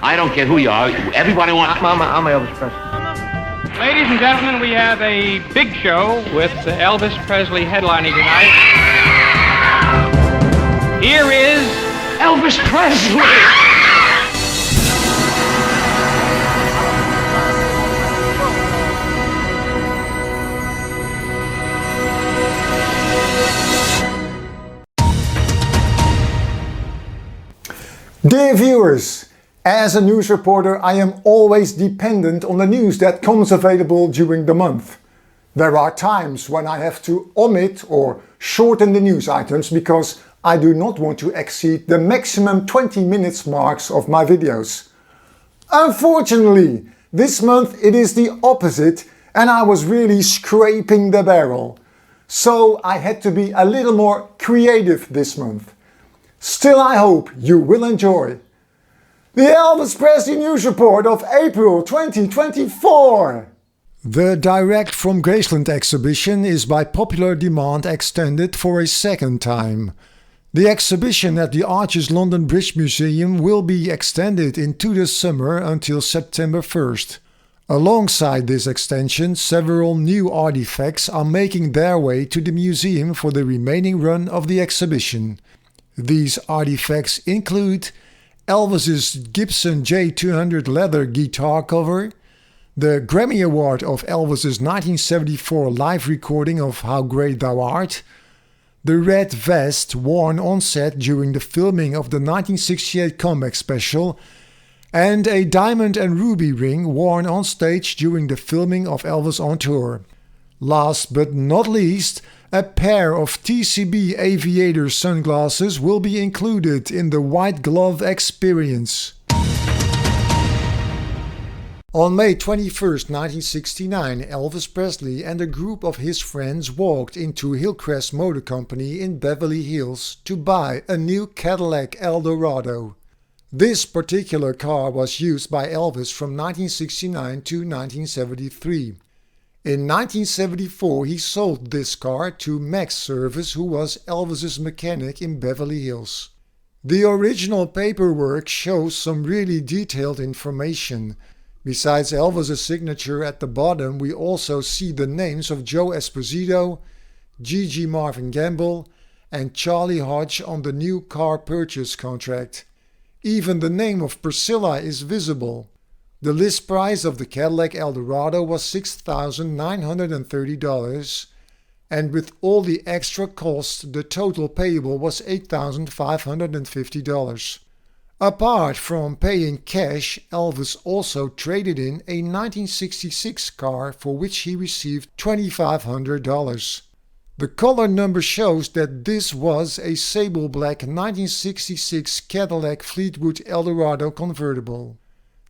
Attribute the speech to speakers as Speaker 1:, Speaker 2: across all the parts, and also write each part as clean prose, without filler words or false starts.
Speaker 1: I don't care who you are. Everybody wants...
Speaker 2: I'm Elvis Presley.
Speaker 3: Ladies and gentlemen, we have a big show with Elvis Presley headlining tonight. Here is Elvis Presley.
Speaker 4: Dear viewers, as a news reporter I am always dependent on the news that comes available during the month. There are times when I have to omit or shorten the news items because I do not want to exceed the maximum 20 minutes marks of my videos. Unfortunately, this month it is the opposite and I was really scraping the barrel. So I had to be a little more creative this month. Still, I hope you will enjoy the Elvis Presley News Report of April 2024. The Direct from Graceland exhibition is by popular demand extended for a second time. The exhibition at the Arches London Bridge Museum will be extended into the summer until September 1st. Alongside this extension, several new artifacts are making their way to the museum for the remaining run of the exhibition. These artifacts include Elvis's Gibson J200 leather guitar cover, the Grammy Award of Elvis's 1974 live recording of How Great Thou Art, the red vest worn on set during the filming of the 1968 comeback special, and a diamond and ruby ring worn on stage during the filming of Elvis on Tour. Last but not least, a pair of TCB aviator sunglasses will be included in the White Glove experience. On May 21, 1969, Elvis Presley and a group of his friends walked into Hillcrest Motor Company in Beverly Hills to buy a new Cadillac Eldorado. This particular car was used by Elvis from 1969 to 1973. In 1974, he sold this car to Max Service, who was Elvis's mechanic in Beverly Hills. The original paperwork shows some really detailed information. Besides Elvis's signature at the bottom, we also see the names of Joe Esposito, Gigi Marvin Gamble, and Charlie Hodge on the new car purchase contract. Even the name of Priscilla is visible. The list price of the Cadillac Eldorado was $6,930, and with all the extra costs, the total payable was $8,550. Apart from paying cash, Elvis also traded in a 1966 car for which he received $2,500. The color number shows that this was a sable black 1966 Cadillac Fleetwood Eldorado convertible.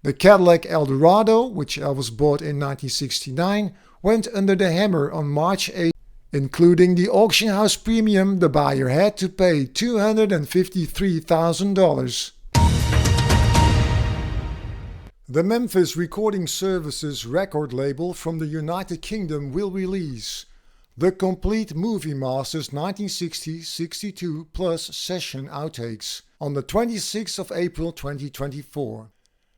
Speaker 4: The Cadillac Eldorado, which Elvis bought in 1969, went under the hammer on March 8. Including the auction house premium, the buyer had to pay $253,000. The Memphis Recording Services record label from the United Kingdom will release the complete Movie Masters 1960-62 plus session outtakes on the 26th of April 2024.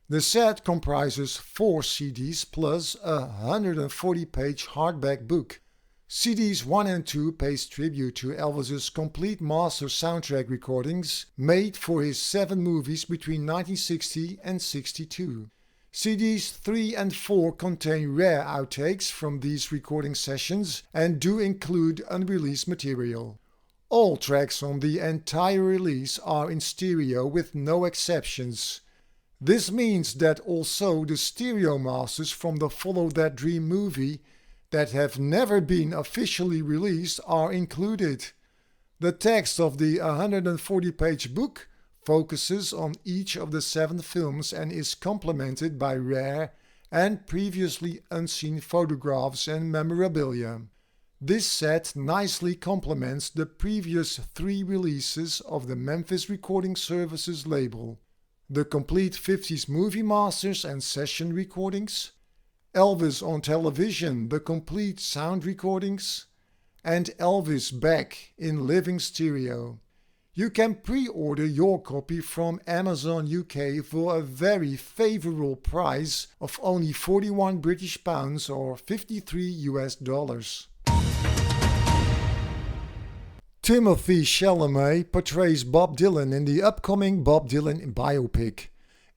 Speaker 4: The set comprises 4 CDs plus a 140-page hardback book. CDs 1 and 2 pays tribute to Elvis's complete master soundtrack recordings made for his 7 movies between 1960 and 62. CDs 3 and 4 contain rare outtakes from these recording sessions and do include unreleased material. All tracks on the entire release are in stereo with no exceptions. This means that also the stereo masters from the Follow That Dream movie that have never been officially released are included. The text of the 140-page book focuses on each of the 7 films and is complemented by rare and previously unseen photographs and memorabilia. This set nicely complements the previous 3 releases of the Memphis Recording Services label: the complete 50s Movie Masters and session recordings, Elvis on Television, the complete sound recordings, and Elvis Back in living stereo. You can pre-order your copy from Amazon UK for a very favourable price of only £41 or $53 US. Timothy Chalamet portrays Bob Dylan in the upcoming Bob Dylan biopic.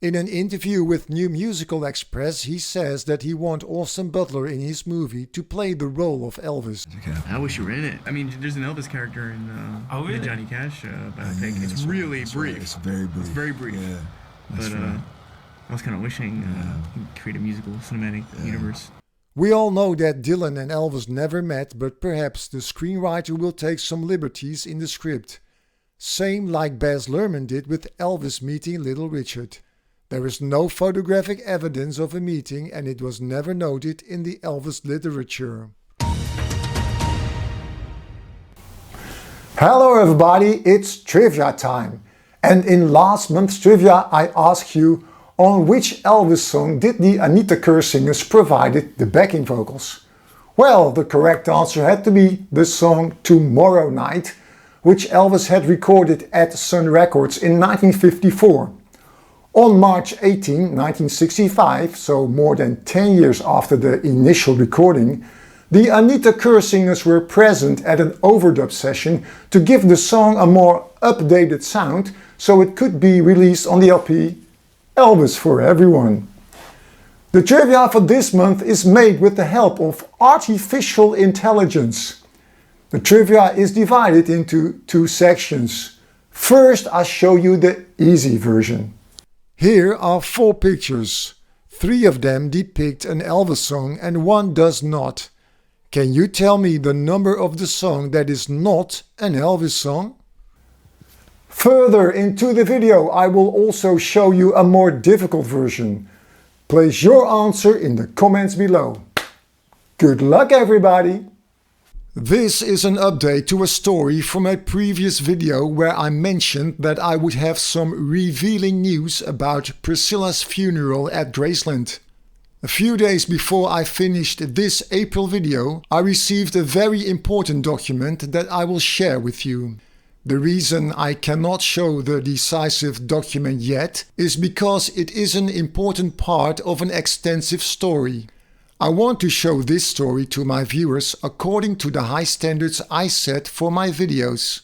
Speaker 4: In an interview with New Musical Express, he says that he wants Austin Butler in his movie to play the role of Elvis.
Speaker 2: I wish you were in it. I mean, there's an Elvis character in the Johnny Cash biopic. It's really brief.
Speaker 5: It's very brief.
Speaker 2: It's very brief.
Speaker 5: Yeah, that's
Speaker 2: but
Speaker 5: right.
Speaker 2: I was kind of wishing he'd create a musical cinematic universe.
Speaker 4: We all know that Dylan and Elvis never met, but perhaps the screenwriter will take some liberties in the script. Same like Baz Luhrmann did with Elvis meeting Little Richard. There is no photographic evidence of a meeting and it was never noted in the Elvis literature. Hello everybody, it's trivia time. And in last month's trivia I asked you on which Elvis song did the Anita Kerr singers provided the backing vocals. Well, the correct answer had to be the song Tomorrow Night, which Elvis had recorded at Sun Records in 1954. On March 18, 1965, so more than 10 years after the initial recording, the Anita Kerr singers were present at an overdub session to give the song a more updated sound so it could be released on the LP Elvis for Everyone. The trivia for this month is made with the help of artificial intelligence. The trivia is divided into two sections. First, I'll show you the easy version. Here are 4 pictures. 3 of them depict an Elvis song and 1 does not. Can you tell me the number of the song that is not an Elvis song? Further into the video I will also show you a more difficult version. Place your answer in the comments below. Good luck everybody! This is an update to a story from a previous video where I mentioned that I would have some revealing news about Priscilla's funeral at Graceland. A few days before I finished this April video, I received a very important document that I will share with you. The reason I cannot show the decisive document yet is because it is an important part of an extensive story. I want to show this story to my viewers according to the high standards I set for my videos.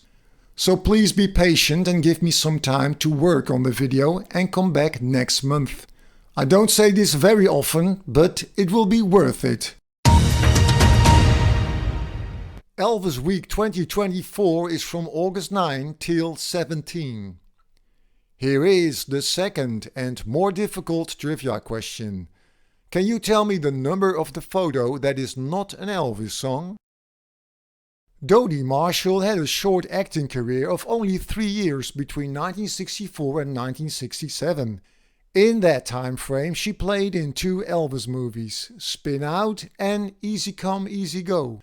Speaker 4: So please be patient and give me some time to work on the video and come back next month. I don't say this very often, but it will be worth it. Elvis Week 2024 is from August 9 till 17. Here is the second and more difficult trivia question. Can you tell me the number of the photo that is not an Elvis song? Dodie Marshall had a short acting career of only 3 years between 1964 and 1967. In that time frame she played in 2 Elvis movies, Spin Out and Easy Come Easy Go.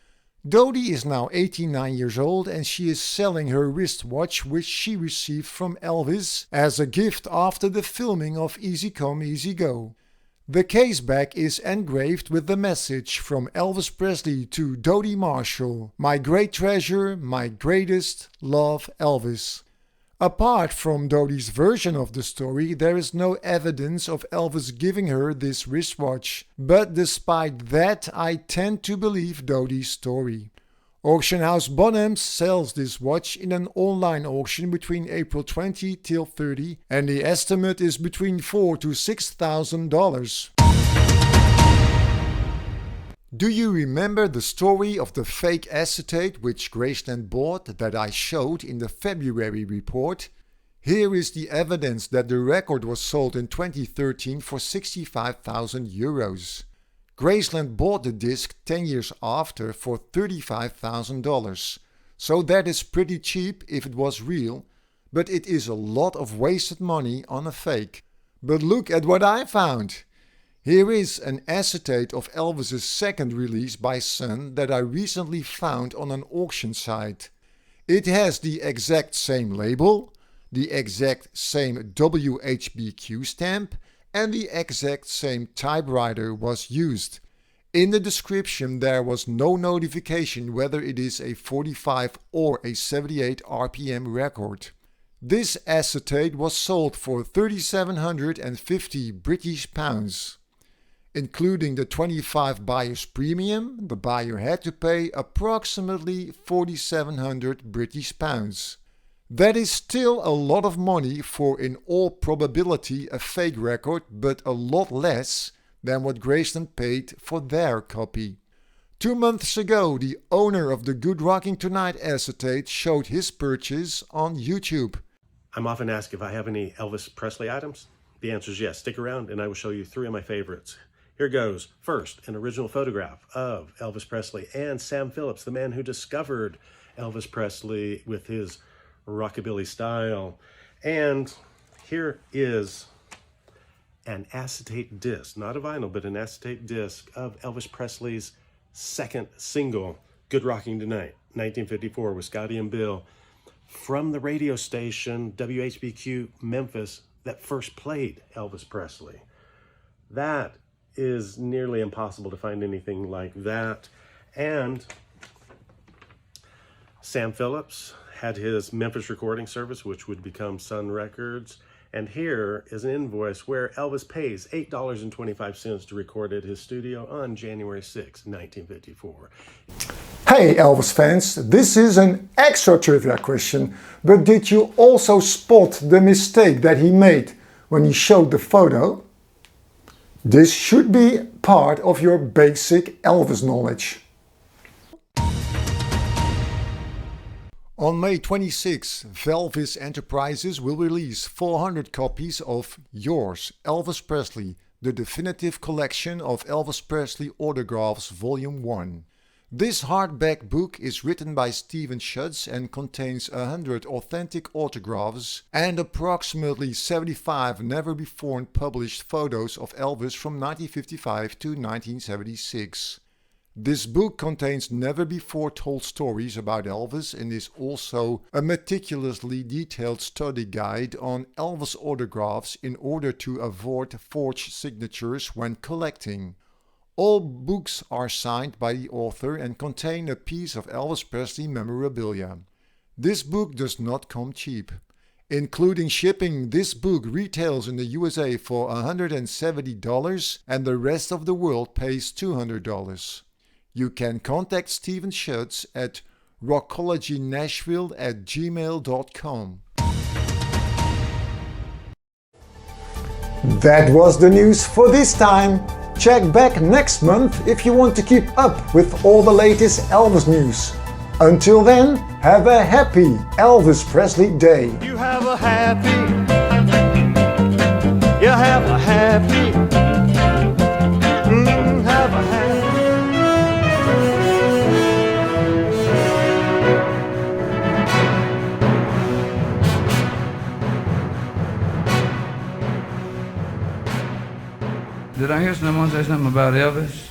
Speaker 4: Dodie is now 89 years old and she is selling her wristwatch which she received from Elvis as a gift after the filming of Easy Come Easy Go. The case back is engraved with the message from Elvis Presley to Dodie Marshall, "My great treasure, my greatest, love Elvis." Apart from Dodie's version of the story, there is no evidence of Elvis giving her this wristwatch, but despite that I tend to believe Dodie's story. Auction house Bonhams sells this watch in an online auction between April 20 till 30 and the estimate is between $4,000 to $6,000. Do you remember the story of the fake acetate which Graceland bought that I showed in the February report? Here is the evidence that the record was sold in 2013 for €65,000. Graceland bought the disc 10 years after for $35,000, so that is pretty cheap if it was real, but it is a lot of wasted money on a fake. But look at what I found! Here is an acetate of Elvis's second release by Sun that I recently found on an auction site. It has the exact same label, the exact same WHBQ stamp, and the exact same typewriter was used. In the description there was no notification whether it is a 45 or a 78 RPM record. This acetate was sold for £3,750 British pounds. Including the 25 buyer's premium, the buyer had to pay approximately £4,700 British pounds. That is still a lot of money for in all probability a fake record, but a lot less than what Graceland paid for their copy. 2 months ago, the owner of the Good Rocking Tonight acetate showed his purchase on YouTube.
Speaker 5: I'm often asked if I have any Elvis Presley items. The answer is yes. Stick around and I will show you 3 of my favorites. Here goes. First, an original photograph of Elvis Presley and Sam Phillips, the man who discovered Elvis Presley with his rockabilly style. And here is an acetate disc, not a vinyl, but an acetate disc of Elvis Presley's second single, Good Rocking Tonight, 1954, with Scotty and Bill, from the radio station WHBQ Memphis that first played Elvis Presley. That is nearly impossible to find anything like that. And Sam Phillips had his Memphis recording service, which would become Sun Records. And here is an invoice where Elvis pays $8.25 to record at his studio on January 6, 1954.
Speaker 4: Hey Elvis fans, this is an extra trivia question, but did you also spot the mistake that he made when he showed the photo? This should be part of your basic Elvis knowledge. On May 26, Velvis Enterprises will release 400 copies of Yours, Elvis Presley, the definitive collection of Elvis Presley autographs Volume 1. This hardback book is written by Stephen Schutz and contains 100 authentic autographs and approximately 75 never-before published photos of Elvis from 1955 to 1976. This book contains never-before told stories about Elvis and is also a meticulously detailed study guide on Elvis autographs in order to avoid forged signatures when collecting. All books are signed by the author and contain a piece of Elvis Presley memorabilia. This book does not come cheap. Including shipping, this book retails in the USA for $170 and the rest of the world pays $200. You can contact Stephen Schutz at rockologynashville@gmail.com. That was the news for this time. Check back next month if you want to keep up with all the latest Elvis news. Until then, have a happy Elvis Presley day.
Speaker 6: You have a happy, you have a happy, have a happy.
Speaker 7: Did I hear someone say something about Elvis?